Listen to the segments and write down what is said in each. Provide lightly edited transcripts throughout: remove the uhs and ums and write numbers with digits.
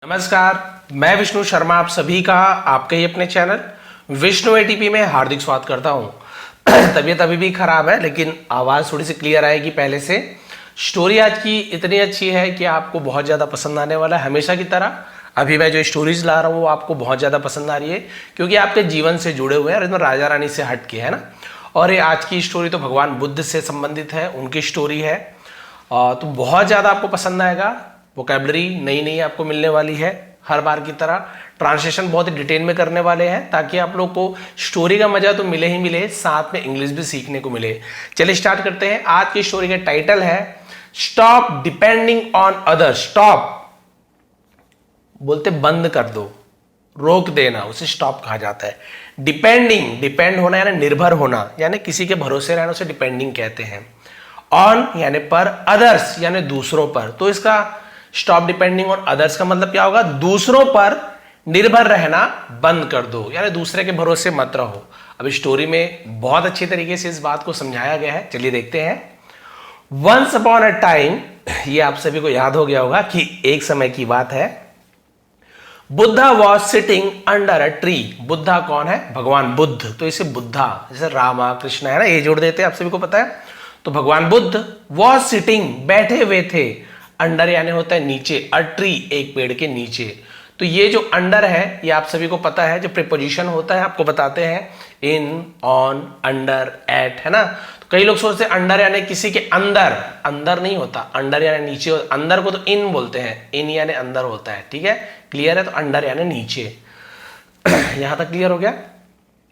नमस्कार, मैं विष्णु शर्मा आप सभी का आपके ही अपने चैनल विष्णु एटीपी में हार्दिक स्वागत करता हूं। तबीयत अभी भी खराब है लेकिन आवाज़ थोड़ी सी क्लियर आएगी पहले से। स्टोरी आज की इतनी अच्छी है कि आपको बहुत ज़्यादा पसंद आने वाला है। हमेशा की तरह अभी मैं जो स्टोरीज ला रहा हूँ वो आपको बहुत ज़्यादा पसंद आ रही है क्योंकि आपके जीवन से जुड़े हुए हैं और इसमें राजा रानी से हट के है ना। और ये आज की स्टोरी तो भगवान बुद्ध से संबंधित है, उनकी स्टोरी है तो बहुत ज़्यादा आपको पसंद आएगा। वोकैबलरी नई नई आपको मिलने वाली है हर बार की तरह। ट्रांसलेशन बहुत ही डिटेल में करने वाले हैं ताकि आप लोग को स्टोरी का मजा तो मिले ही मिले, साथ में इंग्लिश भी सीखने को मिले। चलिए स्टार्ट करते हैं। आज की स्टोरी का टाइटल है stop depending on others. Stop बोलते बंद कर दो, रोक देना, उसे स्टॉप कहा जाता है। डिपेंडिंग, डिपेंड होना यानी निर्भर होना, यानी किसी के भरोसे रहना, उसे डिपेंडिंग कहते हैं। ऑन यानी पर, अदर्स यानी दूसरों पर। तो इसका स्टॉप डिपेंडिंग ऑन अदर्स का मतलब क्या होगा? दूसरों पर निर्भर रहना बंद कर दो, यानी दूसरे के भरोसे मत रहो। अब स्टोरी में बहुत अच्छी तरीके से इस बात को समझाया गया है। चलिए देखते हैं। वंस अपॉन अ टाइम, ये आप सभी को याद हो गया होगा कि एक समय की बात है। Buddha was sitting under a tree. Buddha कौन है? भगवान बुद्ध। तो इसे बुद्धा, जैसे रामा कृष्ण है ना, ये जोड़ देते हैं, आप सभी को पता है। तो भगवान बुद्ध वॉज सिटिंग, बैठे हुए थे। अंडर यानी होता है नीचे, अ ट्री एक पेड़ के नीचे। तो ये जो अंडर है ये आप सभी को पता है, जो प्रीपोजिशन होता है आपको बताते हैं, इन, ऑन, अंडर, एट, है ना। तो कई लोग सोचते हैं अंडर यानी किसी के अंदर, अंदर नहीं होता। अंडर यानी नीचे, अंदर को तो इन बोलते हैं, इन यानी अंदर होता है। ठीक है, क्लियर है? तो अंडर यानी नीचे। यहां तक क्लियर हो गया?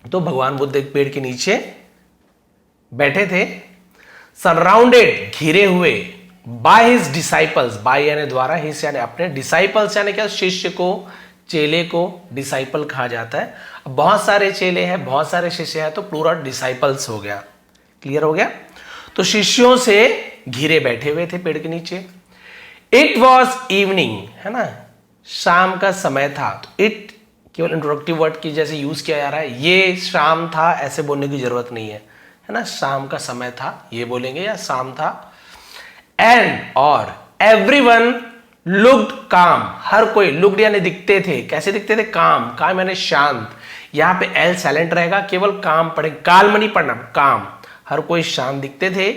तो भगवान बुद्ध एक पेड़ के नीचे बैठे थे, सराउंडेड घिरे हुए, बाय हिज डिसाइपल्स, बाय यानी द्वारा, हिज यानी अपने, डिसाइपल्स यानी क्या? शिष्य को, चेले को डिसाइपल कहा जाता है। अब बहुत सारे चेले हैं, बहुत सारे शिष्य हैं, तो प्लूरल डिसाइपल्स हो गया। क्लियर हो गया? तो शिष्यों से घिरे बैठे हुए थे पेड़ के नीचे। इट वॉज इवनिंग, है ना, शाम का समय था। तो इट केवल इंट्रोडक्टिव वर्ड की जैसे यूज किया जा रहा है। ये शाम था ऐसे बोलने की जरूरत नहीं है ना। शाम का समय था ये बोलेंगे, या शाम था। एंड और एवरीवन लुक्ड काम, हर कोई, लुक्ड यानी दिखते थे। कैसे दिखते थे? काम, काम यानी शांत। यहां पे एल साइलेंट रहेगा, केवल काम पढ़े, काल्म नहीं पढ़ना, काम। हर कोई शांत दिखते थे।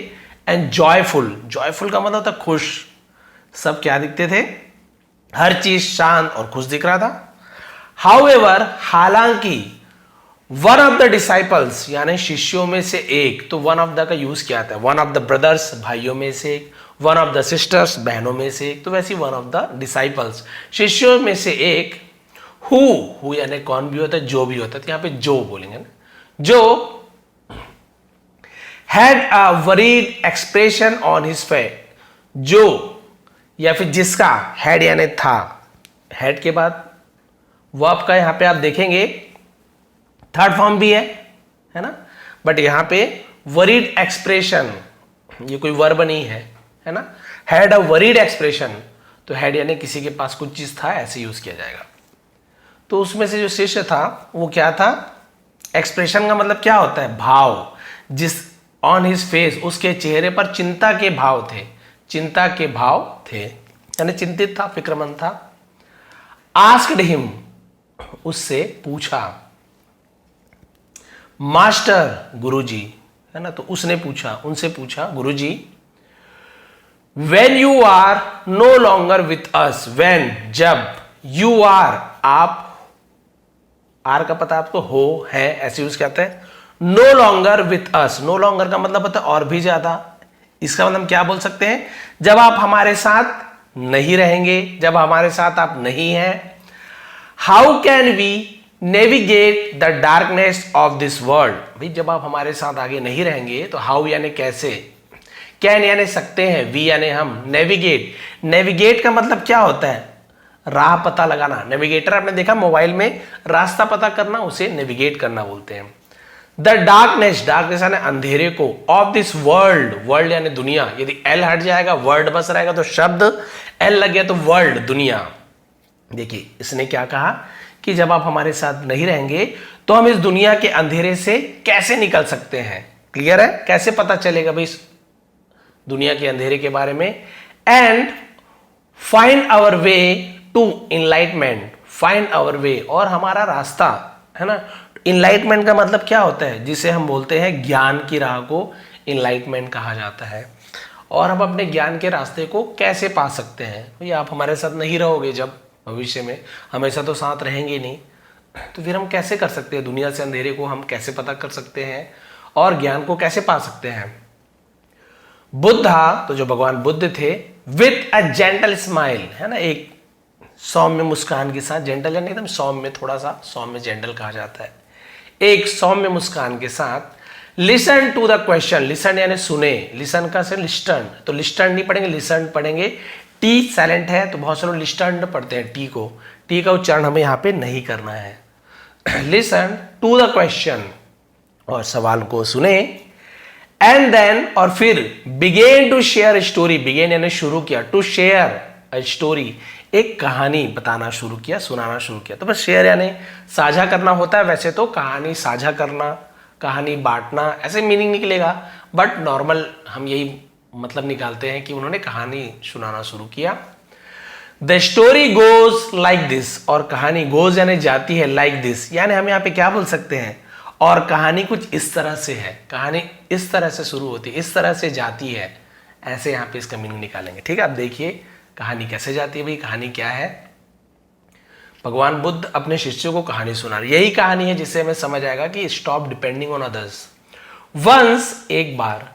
एंड जॉयफुल, जॉयफुल का मतलब होता खुश। सब क्या दिखते थे? हर चीज शांत और खुश दिख रहा था। हाउएवर, हालांकि, वन ऑफ द डिसाइपल्स यानी शिष्यों में से एक, तो वन ऑफ द का यूज किया था। वन ऑफ द ब्रदर्स, भाइयों में से एक, वन ऑफ द सिस्टर्स, बहनों में से एक, तो वैसे वन ऑफ द डिसाइपल्स, शिष्यों में से एक, हु यानी कौन भी होता है, जो भी होता है, तो यहां पे जो बोलेंगे ना, जो had a worried expression on his face, जो या फिर जिसका, हैड यानी था, हैड के बाद वर्ब का यहां पे आप देखेंगे थर्ड फॉर्म भी है ना, बट यहां पे वरीड एक्सप्रेशन, ये कोई वर्ब नहीं है ना। हैड अ वरीड एक्सप्रेशन, तो हैड यानी किसी के पास कुछ चीज था, ऐसे यूज किया जाएगा। तो उसमें से जो शिष्य था वो क्या था? एक्सप्रेशन का मतलब क्या होता है? भाव। जिस ऑन हिज फेस, उसके चेहरे पर चिंता के भाव थे, चिंता के भाव थे, यानी चिंतित था, फिक्रमंद था। आस्क्ड हिम, उससे पूछा। मास्टर, गुरुजी, है ना, तो उसने पूछा, उनसे पूछा, Guruji, when you are no longer with us, when जब, यू आर आप, आर का पता आपको, हो, है, ऐसे यूज कहते हैं। No longer with us, no longer का मतलब होता है और भी ज्यादा। इसका मतलब क्या बोल सकते हैं? जब आप हमारे साथ नहीं रहेंगे, जब हमारे साथ आप नहीं हैं। How can we navigate the darkness of this world, भाई जब आप हमारे साथ आगे नहीं रहेंगे तो हाउ यानी कैसे, कैन यानी सकते हैं, वी यानी हम, नेविगेट, नेविगेट का मतलब क्या होता है? राह पता लगाना। नेविगेटर आपने देखा मोबाइल में रास्ता पता करना, उसे नेविगेट करना बोलते हैं। द डार्कनेस, डार्कनेस यानी अंधेरे को, ऑफ दिस वर्ल्ड, वर्ल्ड यानी दुनिया, यदि एल हट जाएगा वर्ल्ड बस रहेगा, तो शब्द एल लग गया तो वर्ल्ड, दुनिया। देखिए इसने क्या कहा कि जब आप हमारे साथ नहीं रहेंगे तो हम इस दुनिया के अंधेरे से कैसे निकल सकते हैं। क्लियर है? कैसे पता चलेगा भाई इस दुनिया के अंधेरे के बारे में। And find our way to enlightenment find our way, और हमारा रास्ता है ना। इनलाइटमेंट का मतलब क्या होता है, जिसे हम बोलते हैं ज्ञान की राह को इनलाइटमेंट कहा जाता है। और हम अपने ज्ञान के रास्ते को कैसे पा सकते हैं, भाई आप हमारे साथ नहीं रहोगे जब भविष्य में, हमेशा तो साथ रहेंगे नहीं, तो फिर हम कैसे कर सकते हैं, दुनिया से अंधेरे को हम कैसे पता कर सकते हैं और ज्ञान को कैसे पा सकते हैं। बुद्धा, तो जो भगवान बुद्ध थे, विथ अ जेंटल स्माइल, है ना, एक सौम्य मुस्कान के साथ, जेंटल यानी एकदम सौम्य, थोड़ा सा सौम्य जेंटल कहा जाता है, एक सौम्य मुस्कान के साथ, listen to the question, listen यानी सुने, लिसन का से लिस्टन, तो लिस्टन नहीं पढ़ेंगे, लिसन पढ़ेंगे, टी साइलेंट है तो बहुत सारे लोग लिस्टन पढ़ते हैं टी को, टी का उच्चारण हमें यहाँ पे नहीं करना है। लिसन टू द क्वेश्चन, और सवाल को सुने, एंड देन, और फिर began to share story, began यानी शुरू किया, टू शेयर अ स्टोरी, एक कहानी बताना शुरू किया, सुनाना शुरू किया। तो बस शेयर यानी साझा करना होता है, वैसे तो कहानी साझा करना, कहानी बांटना, ऐसे मीनिंग निकलेगा, बट नॉर्मल हम यही मतलब निकालते हैं कि उन्होंने कहानी सुनाना शुरू किया। The story goes like this, और कहानी गोज यानी जाती है, लाइक दिस यानी हम यहाँ पे क्या बोल सकते हैं, और कहानी कुछ इस तरह से है, कहानी इस तरह से शुरू होती है, इस तरह से जाती है, ऐसे यहाँ पे इसका मीनिंग निकालेंगे। ठीक है, अब देखिए कहानी कैसे जाती है, भाई कहानी क्या है। भगवान बुद्ध अपने शिष्यों को कहानी सुना रहे, यही कहानी है जिससे हमें समझ आएगा कि stop depending on others. Once, एक बार,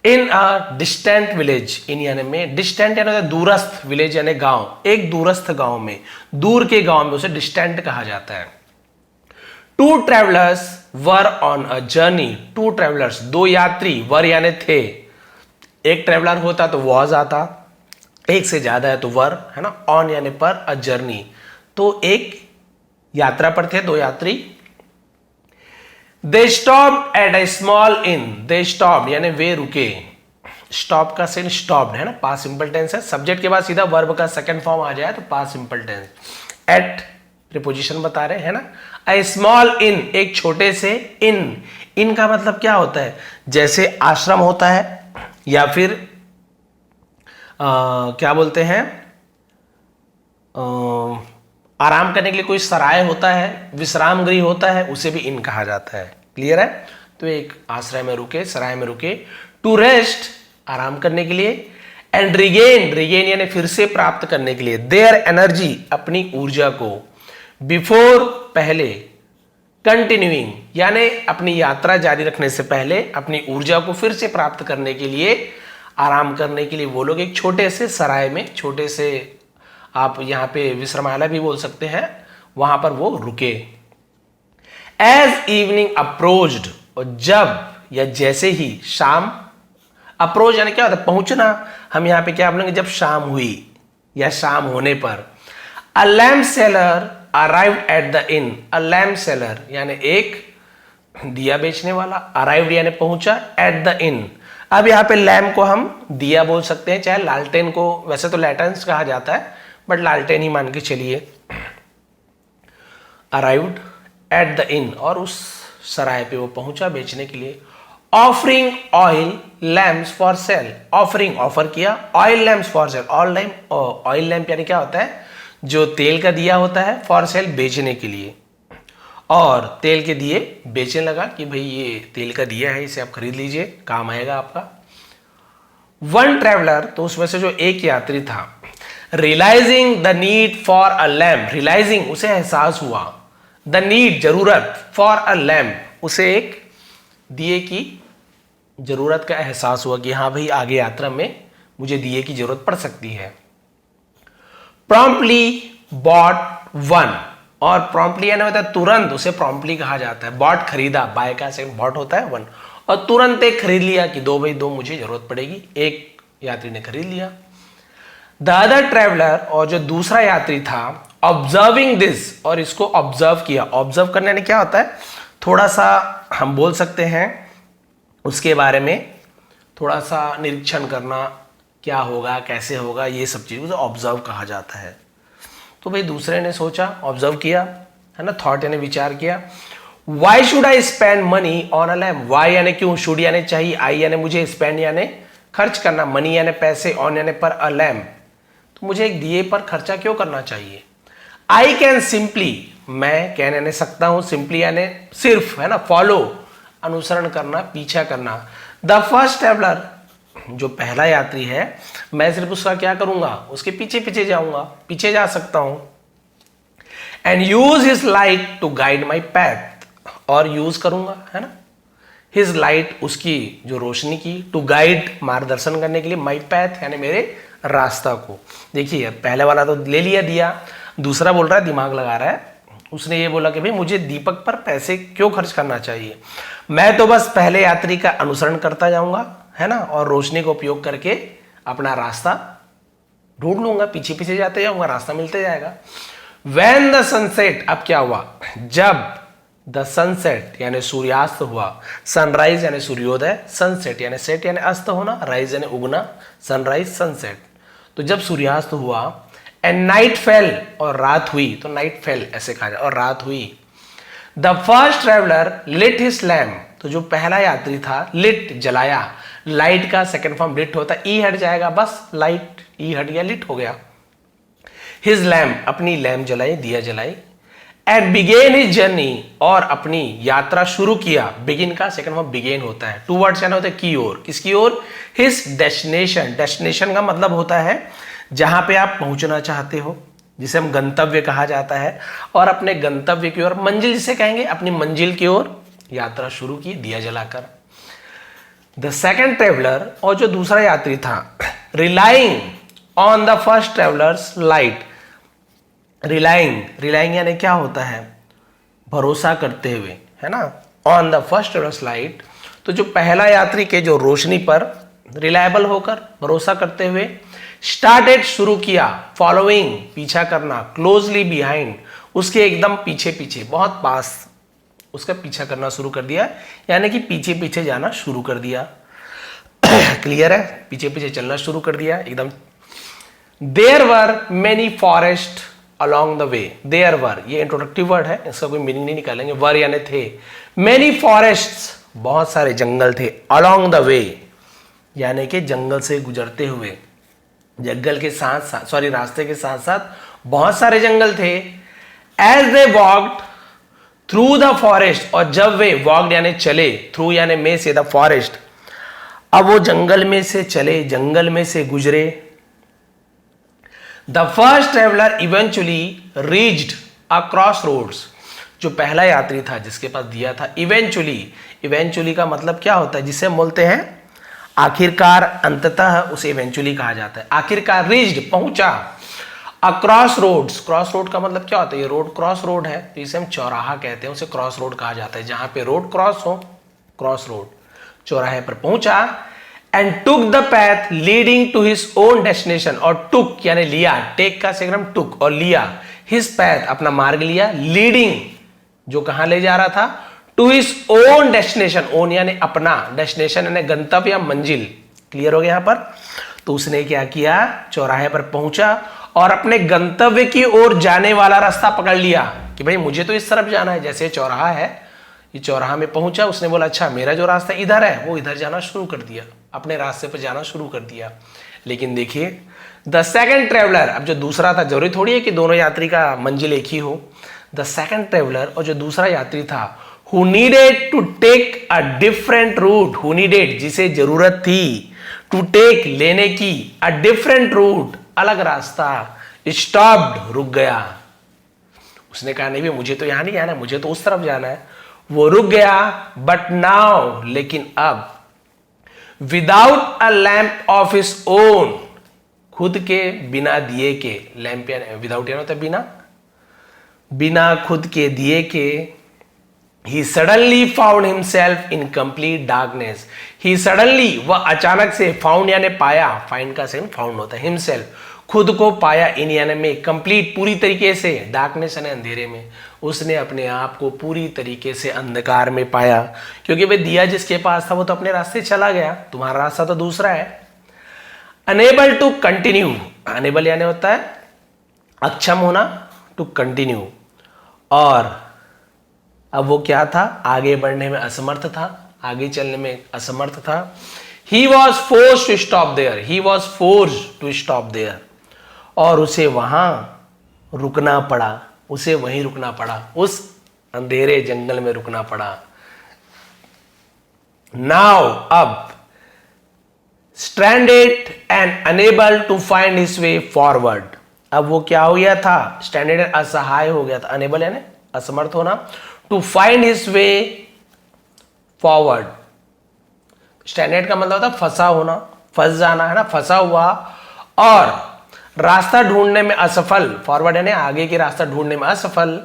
इन अ डिस्टेंट विलेज, इन यानी में, डिस्टेंट यानी दूरस्थ, विलेज यानी गांव, एक दूरस्थ गांव में, दूर के गांव में उसे डिस्टेंट कहा जाता है। Two travellers were on a journey, two travellers, दो यात्री, वर यानी थे, एक ट्रेवलर होता तो वॉज आता, एक से ज्यादा है तो वर, है ना, ऑन यानी पर, अ जर्नी तो एक यात्रा पर थे, दो यात्री। They stop at a small in, they stop यानी वे रुके, स्टॉप का सेंस स्टॉप्ड है ना, पास्ट सिंपल टेंस है, सब्जेक्ट के बाद सीधा वर्ब का सेकंड फॉर्म आ जाए तो past simple tense. At preposition बता रहे हैं ना। अ स्मॉल इन, एक छोटे से, इन का मतलब क्या होता है, जैसे आश्रम होता है, या फिर क्या बोलते हैं, आराम करने के लिए कोई सराय होता है, विश्राम गृह होता है, उसे भी इन कहा जाता है। क्लियर है, तो एक आश्रय में रुके, सराय में रुके। टू रेस्ट, आराम करने के लिए। एंड रिगेन, रिगेन यानी फिर से प्राप्त करने के लिए, देयर एनर्जी, अपनी ऊर्जा को। बिफोर, पहले। कंटिन्यूइंग यानी अपनी यात्रा जारी रखने से पहले अपनी ऊर्जा को फिर से प्राप्त करने के लिए, आराम करने के लिए वो लोग एक छोटे से सराय में, छोटे से, आप यहाँ पे विश्रामालय भी बोल सकते हैं, वहां पर वो रुके। एज इवनिंग अप्रोच्ड, और जब या जैसे ही शाम, अप्रोच यानी क्या होता है, पहुंचना, हम यहाँ पे क्या बोलेंगे, जब शाम हुई या शाम होने पर। अ lamp seller arrived at the in, a lamp seller यानी एक दिया बेचने वाला, अराइव्ड यानी पहुंचा, एट द इन। अब यहाँ पे लैम्प को हम दिया बोल सकते हैं, चाहे लालटेन को, वैसे तो लैटेंस कहा जाता है बट लालटेन ही मान के चलिए। अराइव्ड एट द इन, और उस सराय पे वो पहुंचा बेचने के लिए। Offering oil lamps for sale, offering offer किया, oil lamps for sale, oil lamp यानी क्या होता है, जो तेल का दिया होता है, फॉर सेल बेचने के लिए, और तेल के दिए बेचने लगा कि भाई ये तेल का दिया है, इसे आप खरीद लीजिए, काम आएगा आपका। वन ट्रेवलर, तो उसमें से जो एक यात्री था, realising the need for a lamp, realising उसे एहसास हुआ, द नीड जरूरत, फॉर अ लैम्प उसे एक दिए की जरूरत का एहसास हुआ कि हाँ भाई आगे यात्रा में मुझे दिए की जरूरत पड़ सकती है। प्रॉम्प्टली बॉट वन, और प्रॉम्प्टली यानी होता है तुरंत, उसे प्रॉम्प्टली कहा जाता है। बॉट खरीदा, बाय का सेकंड बॉट होता है वन, और तुरंत एक खरीद लिया कि दो भाई दो मुझे जरूरत पड़ेगी, एक यात्री ने खरीद लिया। द अदर ट्रेवलर, और जो दूसरा यात्री था, ऑब्जर्विंग दिस, और इसको ऑब्जर्व किया। ऑब्जर्व करने में क्या होता है, थोड़ा सा हम बोल सकते हैं उसके बारे में, थोड़ा सा निरीक्षण करना, क्या होगा कैसे होगा, ये सब चीज़ ऑब्जर्व कहा जाता है। तो भाई दूसरे ने सोचा, ऑब्जर्व किया, है ना, थॉट यानी विचार किया। Why should I spend money on a lamp, why यानी क्यों, शुड यानी चाहिए, आई यानी मुझे, स्पेंड यानी खर्च करना, मनी यानी पैसे, ऑन यानी पर, अ लैम्प तो मुझे एक दिए पर खर्चा क्यों करना चाहिए। आई कैन सिंपली, मैं कैन यानी सकता हूं, सिंपली यानी सिर्फ, है ना, फॉलो अनुसरण करना, पीछा करना। द फर्स्ट ट्रेवलर, जो पहला यात्री है, मैं सिर्फ उसका क्या करूंगा, उसके पीछे पीछे जाऊंगा, पीछे जा सकता हूं। And use his light to guide my path, और यूज करूंगा, है ना, हिज लाइट, उसकी जो रोशनी की, टू गाइड, मार्गदर्शन करने के लिए, माई पैथ यानी मेरे रास्ता को। देखिए पहले वाला तो ले लिया दिया, दूसरा बोल रहा है दिमाग लगा रहा है। उसने ये बोला कि भाई मुझे दीपक पर पैसे क्यों खर्च करना चाहिए, मैं तो बस पहले यात्री का अनुसरण करता जाऊंगा, है ना, और रोशनी का उपयोग करके अपना रास्ता ढूंढ लूंगा, पीछे पीछे जाते जाऊंगा, रास्ता मिलते जाएगा। When the sunset, अब क्या हुआ, जब द सनसेट यानी सूर्यास्त हुआ, सनराइज यानी सूर्योदय, सनसेट यानी सेट यानी अस्त होना, राइज यानी उगना, सनराइज सनसेट, तो जब सूर्यास्त हुआ, एंड नाइट फेल, और रात हुई, तो नाइट फेल ऐसे कहा जाए, और रात हुई। The first traveller lit his lamp, तो जो पहला यात्री था, लिट जलाया, लाइट का सेकंड फॉर्म लिट होता है, ई हट जाएगा, बस लाइट ई हट गया, लिट हो गया। हिज लैम्प, अपनी लैम्प जलाई, दिया जलाई। एंड बिगेन हिज जर्नी, और अपनी यात्रा शुरू किया, बिगिन का सेकंड फॉर्म बिगेन होता है, टू वर्ड्स यानी होता है की ओर, किसकी ओर, हिज डेस्टिनेशन, डेस्टिनेशन का मतलब होता है जहां पे आप पहुंचना चाहते हो, जिसे हम गंतव्य कहा जाता है, और अपने गंतव्य की ओर, मंजिल जिसे कहेंगे, अपनी मंजिल की ओर यात्रा शुरू की, दिया जलाकर। द सेकेंड ट्रेवलर, और जो दूसरा यात्री था, relying on the first travellers light, relying यानी क्या होता है, भरोसा करते हुए, है ना, on the first travellers light, तो जो पहला यात्री के जो रोशनी पर रिलायबल होकर, भरोसा करते हुए, स्टार्टेड शुरू किया, फॉलोइंग पीछा करना, क्लोजली बिहाइंड उसके एकदम पीछे पीछे, बहुत पास उसका पीछा करना शुरू कर दिया, यानी कि पीछे पीछे जाना शुरू कर दिया। क्लियर है, पीछे पीछे चलना शुरू कर दिया एकदम। There were many forest along the way, there were, ये इंट्रोडक्टिव वर्ड है, इसका कोई मीनिंग नहीं निकालेंगे, वर यानी थे, मेनी फॉरेस्ट्स, बहुत सारे जंगल थे, अलॉन्ग द वे यानी कि जंगल से गुजरते हुए, जंगल के साथ साथ, सॉरी रास्ते के साथ साथ बहुत सारे जंगल थे। As they walked through the forest, और जब वे वॉक्ड यानी चले, थ्रू यानी में से, द फॉरेस्ट, अब वो जंगल में से चले, जंगल में से गुजरे। The first traveller eventually reached a cross roads, जो पहला यात्री था जिसके पास दिया था, इवेंचुअली का मतलब क्या होता है, जिसे हम बोलते हैं आखिरकार, अंततः, उसे इवेंचुअली कहा जाता है, आखिरकार, रीच्ड पहुंचा, अक्रॉस रोड्स, क्रॉस रोड का मतलब क्या होता है, ये रोड क्रॉस रोड है, तो इसे हम चौराहा कहते हैं, उसे क्रॉस रोड कहा जाता है, जहां पे रोड क्रॉस हो, क्रॉस रोड, चौराहे पर पहुंचा। And took the path leading to his own destination, और टुक यानी लिया, टेक का सेकंड टुक, और लिया, हिज पैथ अपना मार्ग लिया, लीडिंग जो कहां ले जा रहा था, to his own destination, own यानी अपना, डेस्टिनेशन यानी गंतव्य या मंजिल। क्लियर हो गया यहां पर, तो उसने क्या किया, चौराहे पर पहुंचा और अपने गंतव्य की ओर जाने वाला रास्ता पकड़ लिया कि भाई मुझे तो इस तरफ जाना है, जैसे चौराहा है, ये चौराहा में पहुंचा, उसने बोला अच्छा मेरा जो रास्ता इधर है, वो इधर जाना शुरू कर दिया, अपने रास्ते पर जाना शुरू कर दिया। लेकिन देखिए द सेकंड ट्रेवलर, अब जो दूसरा था, जरूरी थोड़ी है कि दोनों यात्री का मंजिल एक ही हो, द सेकंड ट्रेवलर, और जो दूसरा यात्री था, who needed to take a different route, who needed जिसे जरूरत थी, to take लेने की, a different route अलग रास्ता, stopped रुक गया, उसने कहा नहीं भी मुझे तो यहां नहीं जाना, मुझे तो उस तरफ जाना है, वो रुक गया। बट नाउ लेकिन अब, without a lamp of his own, खुद के बिना दिए के, लैम्प विदाउट यानी होता है बिना, बिना खुद के दिए के, he suddenly found himself in complete darkness, he suddenly वह अचानक से, found यानी पाया, find का सेकंड found होता है, himself खुद को पाया, इन यानी में, कंप्लीट पूरी तरीके से, डार्कनेस यानी अंधेरे में, उसने अपने आप को पूरी तरीके से अंधकार में पाया, क्योंकि भाई दिया जिसके पास था वो तो अपने रास्ते चला गया, तुम्हारा रास्ता तो दूसरा है। अनेबल टू कंटिन्यू, अनेबल यानी होता है अक्षम होना, टू कंटिन्यू, और अब वो क्या था, आगे बढ़ने में असमर्थ था, आगे चलने में असमर्थ था। He was forced to stop there, he was forced to stop there, और उसे वहां रुकना पड़ा, उसे वहीं रुकना पड़ा, उस अंधेरे जंगल में रुकना पड़ा। नाउ अब stranded and unable to find his way forward. अब वो क्या हो गया था? स्ट्रैंडेड, असहाय हो गया था। अनेबल यानी असमर्थ होना। To find his way forward, stranded का मतलब था फंसा होना, फंस जाना, है ना, फंसा हुआ और रास्ता ढूंढने में असफल। फॉरवर्ड यानी आगे के रास्ता ढूंढने में असफल।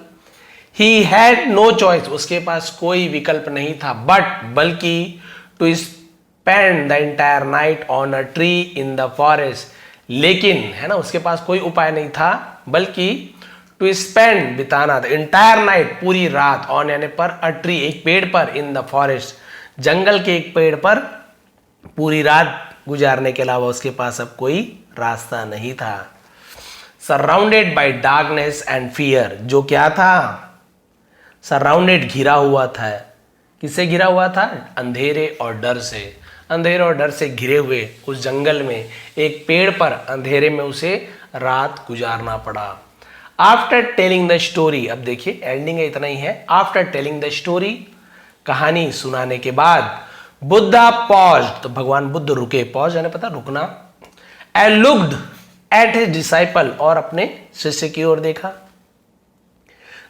ही हैड नो चॉइस, उसके पास कोई विकल्प नहीं था, बल्कि to spend the entire night on a tree in the forest. लेकिन, है ना, उसके पास कोई उपाय नहीं था, बल्कि टू स्पेंड, बिताना, द एंटायर नाइट, पूरी रात, ऑन यानी पर, अ ट्री, एक पेड़ पर, इन द फॉरेस्ट, जंगल के एक पेड़ पर पूरी रात गुजारने के अलावा उसके पास अब कोई रास्ता नहीं था। Surrounded by darkness and fear, जो क्या था? सराउंडेड, घिरा हुआ था। किससे घिरा हुआ था? अंधेरे और डर से। अंधेरे और डर से घिरे हुए उस जंगल में एक पेड़ पर अंधेरे में उसे रात गुजारना पड़ा। आफ्टर टेलिंग द स्टोरी, अब देखिए एंडिंग है, इतना ही है। आफ्टर टेलिंग द स्टोरी, कहानी सुनाने के बाद, बुद्धा पॉज, तो भगवान बुद्ध रुके। पॉज यानी पता, रुकना। And looked at his disciple, और अपने शिष्य की ओर देखा।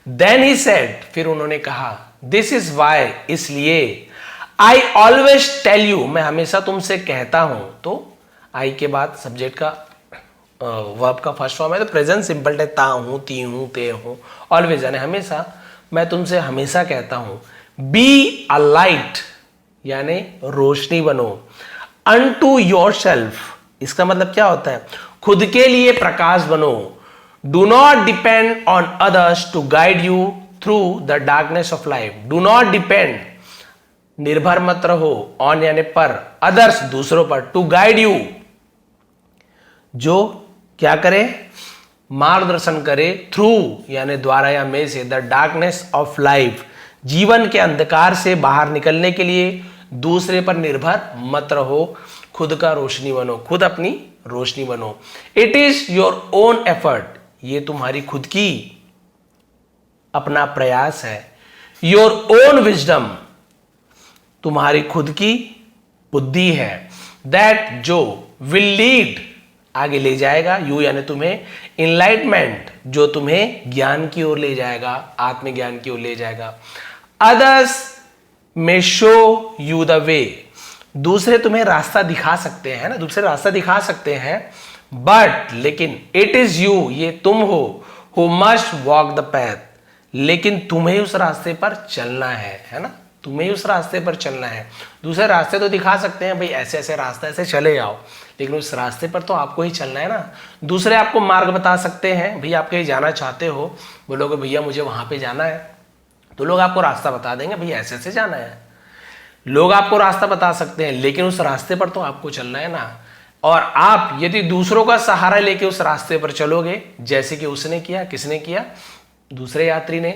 देन ही सेड, फिर उन्होंने कहा, दिस इज वाई, इसलिए, आई ऑलवेज टेल यू, मैं हमेशा तुमसे कहता हूं। तो आई के बाद सब्जेक्ट का वर्ब का फर्स्ट फॉर्म है, तो प्रेजेंट सिंपल है, ता हूं, ती हूं, ते हूं। ऑलवेज यानी हमेशा, मैं तुमसे हमेशा कहता हूं। बी अ लाइट यानी रोशनी बनो। अनटू योरसेल्फ, इसका मतलब क्या होता है? खुद के लिए प्रकाश बनो। Do not depend on others to guide you through the darkness of life. Do not depend, निर्भर मत रहो, ऑन यानी पर, अदर्स, दूसरों पर, टू गाइड यू, जो क्या करे? मार्गदर्शन करे, थ्रू यानी द्वारा या में से, द डार्कनेस ऑफ लाइफ, जीवन के अंधकार से बाहर निकलने के लिए दूसरे पर निर्भर मत रहो, खुद का रोशनी बनो, खुद अपनी रोशनी बनो। It is your own effort, ये तुम्हारी खुद की अपना प्रयास है। योर ओन विजडम, तुम्हारी खुद की बुद्धि है। दैट, जो, विल लीड, आगे ले जाएगा, यू यानी तुम्हें, इनलाइटमेंट, जो तुम्हें ज्ञान की ओर ले जाएगा, आत्मज्ञान की ओर ले जाएगा। अदर्स में शो यू द वे, दूसरे तुम्हें रास्ता दिखा सकते हैं ना, दूसरे रास्ता दिखा सकते हैं, बट लेकिन, इट इज यू, ये तुम हो, who must walk the path, लेकिन तुम्हें उस रास्ते पर चलना है ना, तुम्हें उस रास्ते पर चलना है। दूसरे रास्ते तो दिखा सकते हैं, भाई ऐसे ऐसे रास्ता, ऐसे चले जाओ, लेकिन उस रास्ते पर तो आपको ही चलना है ना। दूसरे आपको मार्ग बता सकते हैं, भैया आप कहीं जाना चाहते हो, बोलोगे भैया मुझे वहां पे जाना है, तो लोग आपको रास्ता बता देंगे, भैया ऐसे ऐसे जाना है। लोग आपको रास्ता बता सकते हैं, लेकिन उस रास्ते पर तो आपको चलना है ना। और आप यदि दूसरों का सहारा लेके उस रास्ते पर चलोगे, जैसे कि उसने किया, किसने किया? दूसरे यात्री ने।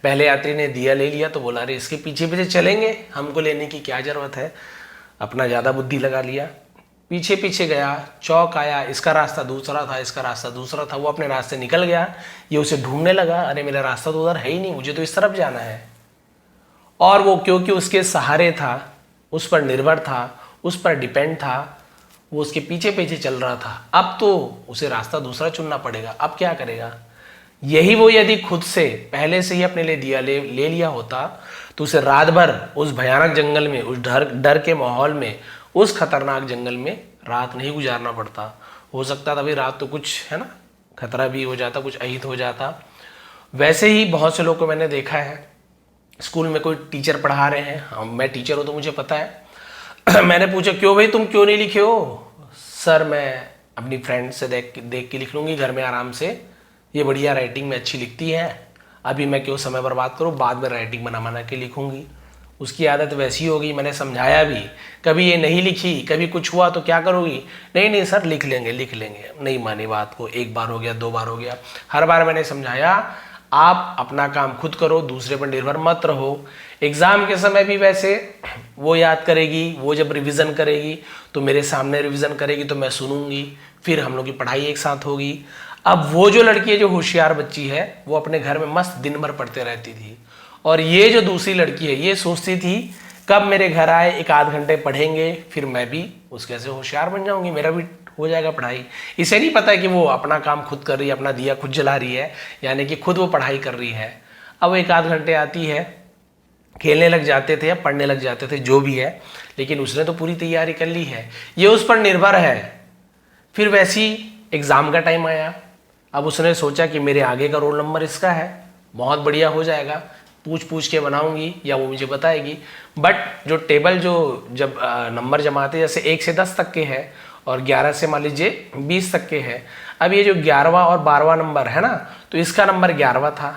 पहले यात्री ने दिया ले लिया, तो बोला अरे इसके पीछे पीछे चलेंगे, हमको लेने की क्या जरूरत है, अपना ज्यादा बुद्धि लगा लिया, पीछे पीछे गया, चौक आया, इसका रास्ता दूसरा था, इसका रास्ता दूसरा था, वो अपने रास्ते निकल गया, ये उसे ढूंढने लगा, अरे मेरा रास्ता तो उधर है ही नहीं, मुझे तो इस तरफ जाना है। और वो क्योंकि उसके सहारे था, उस पर निर्भर था, उस पर डिपेंड था, वो उसके पीछे पीछे चल रहा था, अब तो उसे रास्ता दूसरा चुनना पड़ेगा। अब क्या करेगा? यही वो यदि खुद से पहले से ही अपने लिए दिया ले लिया होता, तो उसे रात भर उस भयानक जंगल में, उस डर के माहौल में, उस खतरनाक जंगल में रात नहीं गुजारना पड़ता। हो सकता था भाई रात तो कुछ, है ना, खतरा भी हो जाता, कुछ अहित हो जाता। वैसे ही बहुत से लोग को मैंने देखा है, स्कूल में कोई टीचर पढ़ा रहे हैं, मैं टीचर हूँ तो मुझे पता है मैंने पूछा क्यों भाई तुम क्यों नहीं लिखे हो? सर मैं अपनी फ्रेंड से देख के लिख लूँगी घर में आराम से, ये बढ़िया राइटिंग में अच्छी लिखती है, अभी मैं क्यों समय बर्बाद करूँ, बाद में राइटिंग बना के लिखूंगी। उसकी आदत वैसी होगी, मैंने समझाया भी, कभी ये नहीं लिखी, कभी कुछ हुआ तो क्या करोगी? नहीं नहीं सर लिख लेंगे, नहीं मानी बात को, एक बार हो गया, दो बार हो गया, हर बार मैंने समझाया आप अपना काम खुद करो, दूसरे पर निर्भर मत रहो। एग्जाम के समय भी वैसे वो याद करेगी, वो जब रिवीजन करेगी तो मेरे सामने रिवीजन करेगी तो मैं सुनूंगी, फिर हम लोग की पढ़ाई एक साथ होगी। अब वो जो लड़की है, जो होशियार बच्ची है, वो अपने घर में मस्त दिन भर पढ़ते रहती थी, और ये जो दूसरी लड़की है, ये सोचती थी कब मेरे घर आए, एक आध घंटे पढ़ेंगे, फिर मैं भी उसके ऐसे होशियार बन जाऊंगी, मेरा भी हो जाएगा पढ़ाई। इसे नहीं पता है कि वो अपना काम खुद कर रही है, अपना दिया खुद जला रही है, यानी कि खुद वो पढ़ाई कर रही है। अब एक आध घंटे आती है, खेलने लग जाते थे या पढ़ने लग जाते थे, जो भी है, लेकिन उसने तो पूरी तैयारी कर ली है, ये उस पर निर्भर है। फिर वैसी एग्ज़ाम का टाइम आया, अब उसने सोचा कि मेरे आगे का रोल नंबर इसका है, बहुत बढ़िया हो जाएगा, पूछ पूछ के बनाऊंगी या वो मुझे बताएगी। बट जो टेबल जो जब नंबर जमाते, जैसे 1 से 10 तक के है और 11 से मान लीजिए 20 तक के है, अब ये जो 11वां और 12वां नंबर है ना, तो इसका नंबर 11वां था,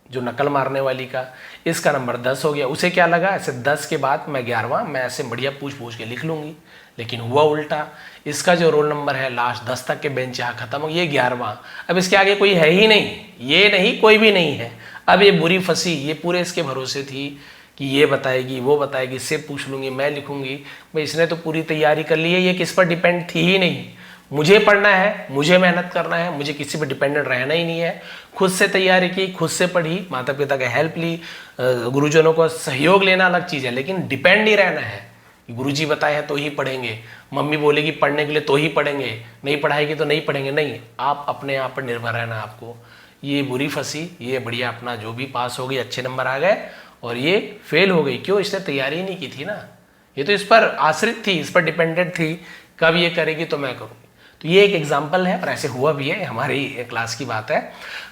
जो नकल मारने वाली का, इसका नंबर 10 हो गया। उसे क्या लगा, ऐसे 10 के बाद मैं 11वां, मैं ऐसे बढ़िया पूछ पूछ के लिख लूंगी, लेकिन हुआ उल्टा। इसका जो रोल नंबर है लास्ट 10 तक के बेंच यहाँ खत्म हो, ये 11वां। अब इसके आगे कोई है ही नहीं, ये नहीं, कोई भी नहीं है। अब ये बुरी फंसी, ये पूरे इसके भरोसे थी कि ये बताएगी, वो बताएगी, इससे पूछ लूंगी, मैं लिखूंगी। भाई इसने तो पूरी तैयारी कर ली है, ये किस पर डिपेंड थी ही नहीं। मुझे पढ़ना है, मुझे मेहनत करना है, मुझे किसी पर डिपेंडेंट रहना ही नहीं है। खुद से तैयारी की, खुद से पढ़ी, माता पिता का हेल्प ली, गुरुजनों का सहयोग लेना अलग चीज़ है, लेकिन डिपेंड नहीं रहना है। गुरुजी बताए हैं तो ही पढ़ेंगे, मम्मी बोलेगी पढ़ने के लिए तो ही पढ़ेंगे, नहीं पढ़ाएगी तो नहीं पढ़ेंगे, नहीं, आप अपने आप पर निर्भर रहना आपको। ये बुरी फंसी, ये बढ़िया अपना जो भी पास हो गई, अच्छे नंबर आ गए, और ये फेल हो गई। क्यों? इसने तैयारी नहीं की थी ना, ये तो इस पर आश्रित थी, इस पर डिपेंडेंट थी, कब ये करेगी तो मैं करूँगी। तो ये एक एग्जाम्पल है, और ऐसे हुआ भी है, हमारी क्लास की बात है।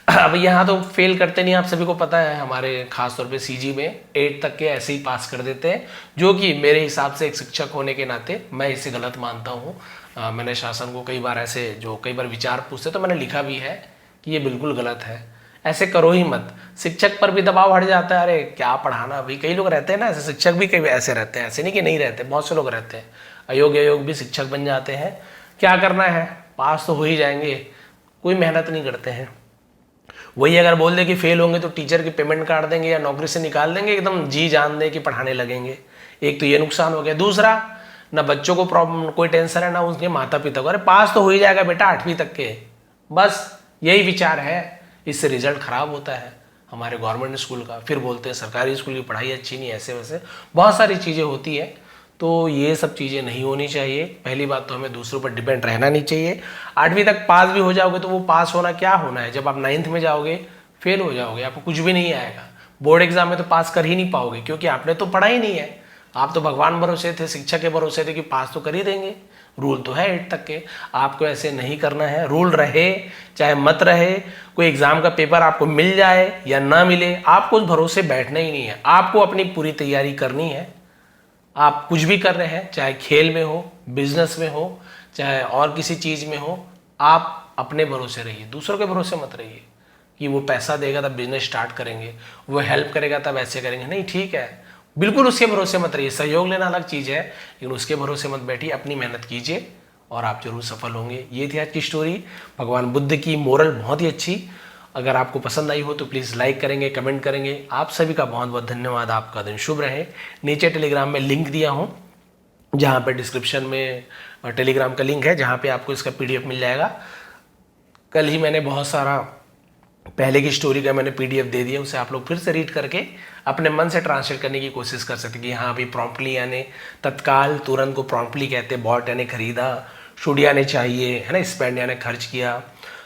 अब यहाँ तो फेल करते नहीं, आप सभी को पता है, हमारे खास तौर पे सीजी में 8 तक के ऐसे ही पास कर देते हैं, जो कि मेरे हिसाब से एक शिक्षक होने के नाते मैं इसे गलत मानता हूँ। मैंने शासन को कई बार ऐसे जो कई बार विचार पूछते तो मैंने लिखा भी है कि ये बिल्कुल गलत है, ऐसे करो ही मत। शिक्षक पर भी दबाव हट जाता है, अरे क्या पढ़ाना। अभी कई लोग रहते हैं ना ऐसे, शिक्षक भी कई ऐसे रहते हैं, ऐसे नहीं कि नहीं रहते, बहुत से लोग रहते हैं, अयोग्य भी शिक्षक बन जाते हैं। क्या करना है, पास तो हो ही जाएंगे, कोई मेहनत नहीं करते हैं। वही अगर बोल दे कि फेल होंगे तो टीचर की पेमेंट काट देंगे या नौकरी से निकाल देंगे, एकदम जी जान दे कि पढ़ाने लगेंगे। एक तो ये नुकसान हो गया। दूसरा, ना बच्चों को प्रॉब्लम कोई टेंशन है, ना उनके माता पिता को, अरे पास तो हो ही जाएगा बेटा 8वीं तक के, बस यही विचार है। इससे रिजल्ट खराब होता है हमारे गवर्नमेंट स्कूल का। फिर बोलते हैं सरकारी स्कूल की पढ़ाई अच्छी नहीं, ऐसे वैसे बहुत सारी चीज़ें होती है। तो ये सब चीज़ें नहीं होनी चाहिए। पहली बात तो हमें दूसरों पर डिपेंड रहना नहीं चाहिए। 8वीं तक पास भी हो जाओगे तो वो पास होना क्या होना है, जब आप 9th में जाओगे फेल हो जाओगे, आपको कुछ भी नहीं आएगा। बोर्ड एग्जाम में तो पास कर ही नहीं पाओगे, क्योंकि आपने तो पढ़ा ही नहीं है। आप तो भगवान भरोसे थे, शिक्षक के भरोसे थे कि पास तो कर ही देंगे। रूल तो है 8 तक के, आपको ऐसे नहीं करना है। रूल रहे चाहे मत रहे, कोई एग्जाम का पेपर आपको मिल जाए या ना मिले, आपको उस भरोसे बैठना ही नहीं है। आपको अपनी पूरी तैयारी करनी है। आप कुछ भी कर रहे हैं, चाहे खेल में हो, बिजनेस में हो, चाहे और किसी चीज़ में हो, आप अपने भरोसे रहिए, दूसरों के भरोसे मत रहिए कि वो पैसा देगा तब बिजनेस स्टार्ट करेंगे, वो हेल्प करेगा तब ऐसे करेंगे। नहीं, ठीक है, बिल्कुल उसके भरोसे मत रहिए। सहयोग लेना अलग चीज़ है, लेकिन उसके भरोसे मत बैठिए, अपनी मेहनत कीजिए और आप जरूर सफल होंगे। ये थी आज की स्टोरी, भगवान बुद्ध की मोरल, बहुत ही अच्छी। अगर आपको पसंद आई हो तो प्लीज़ लाइक करेंगे, कमेंट करेंगे। आप सभी का बहुत बहुत धन्यवाद। आपका दिन शुभ रहे। नीचे टेलीग्राम में लिंक दिया हूँ, जहाँ पे डिस्क्रिप्शन में टेलीग्राम का लिंक है, जहाँ पे आपको इसका PDF मिल जाएगा। कल ही मैंने बहुत सारा पहले की स्टोरी का मैंने PDF दे दिया, उसे आप लोग फिर से रीड करके अपने मन से ट्रांसलेट करने की कोशिश कर सकते कि हाँ अभी प्रॉम्प्टली यानी तत्काल, तुरंत को प्रॉम्प्टली कहते हैं। बॉट यानी खरीदा, शुड यानी चाहिए, है ना, स्पेंड यानी खर्च किया।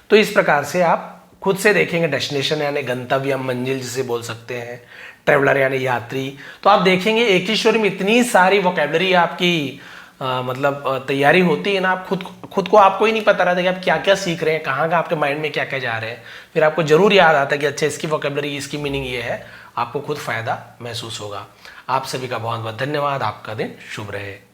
तो इस प्रकार से आप खुद से देखेंगे। डेस्टिनेशन यानी गंतव्य, मंजिल जिसे बोल सकते हैं। ट्रेवलर यानी यात्री। तो आप देखेंगे एक ही स्टोरी में इतनी सारी वोकेबलरी आपकी मतलब तैयारी होती है ना, आप खुद को आपको ही नहीं पता रहता कि आप क्या क्या सीख रहे हैं, कहाँ का आपके माइंड में क्या क्या जा रहे हैं। फिर आपको जरूर याद आता है कि अच्छा इसकी वोकेबलरी, इसकी मीनिंग ये है। आपको खुद फायदा महसूस होगा। आप सभी का बहुत बहुत धन्यवाद। आपका दिन शुभ रहे।